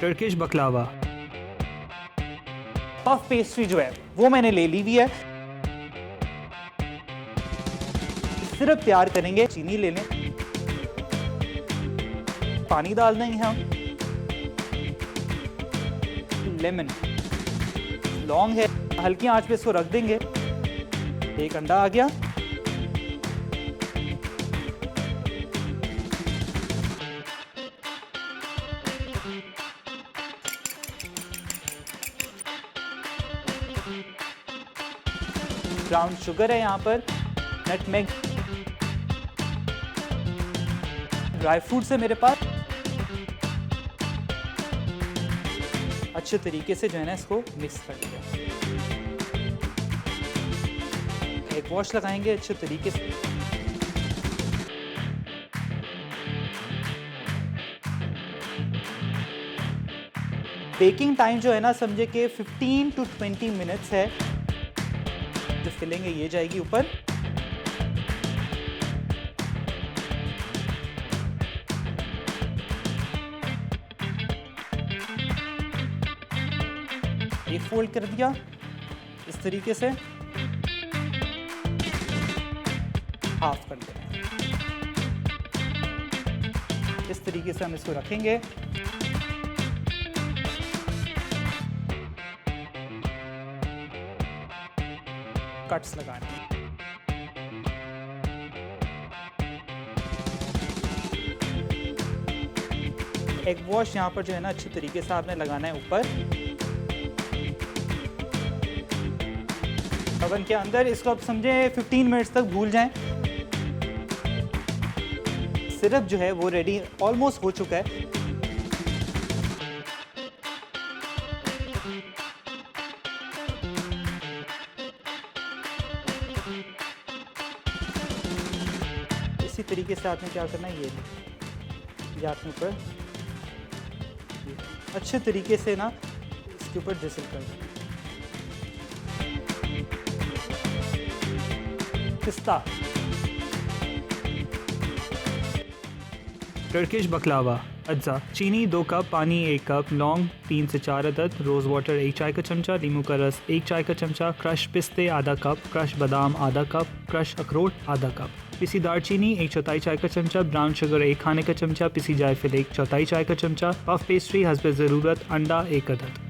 Turkish बकलावा, puff pastry जो है वो मैंने ले ली हुई है। सिर्फ तैयार करेंगे, चीनी ले लें, पानी डाल देंगे हम, लेमन, लौंग है, हल्की आंच पे इसको रख देंगे। एक अंडा आ गया, ब्राउन शुगर है यहाँ पर, नटमेग, ड्राई फ्रूट्स है मेरे पास। अच्छे तरीके से जो है ना इसको मिक्स कर लिया। एक वॉश लगाएंगे अच्छे तरीके से। बेकिंग टाइम जो है ना समझे कि 15 to 20 मिनट्स है। जो फिलिंग है ये जाएगी ऊपर। ये फोल्ड कर दिया इस तरीके से, हाफ कर देना है। इस तरीके से हम इसको रखेंगे। कट्स लगाने हैं। एक वॉश यहाँ पर जो है ना अच्छे तरीके से आपने लगाना है ऊपर ओवन के अंदर। इसको आप समझे 15 मिनट्स तक भूल जाएं। सिरप जो है वो रेडी ऑलमोस्ट हो चुका है। इसी तरीके से आपने क्या करना है, ये आपने ऊपर अच्छे तरीके से ना इसके ऊपर ड्रिजल कर देना। पिस्ता, टर्किश बकलावा, अज्जा, चीनी 2 कप, पानी 1 कप, लौंग 3 से 4 अदद, रोज़ वाटर 1 चाय का चमचा, नींबू का रस 1 चाय का चमचा, क्रश पिस्ते आधा कप, क्रश बादाम आधा कप, क्रश अखरोट आधा कप, पिसी दालचीनी 1/4 चाय का चमचा, ब्राउन शुगर 1 खाने का चमचा, पिसी जायफल 1/4 चाय का चमचा, पफ पेस्ट्री हस्ब ज़रूरत, अंडा 1 अदद।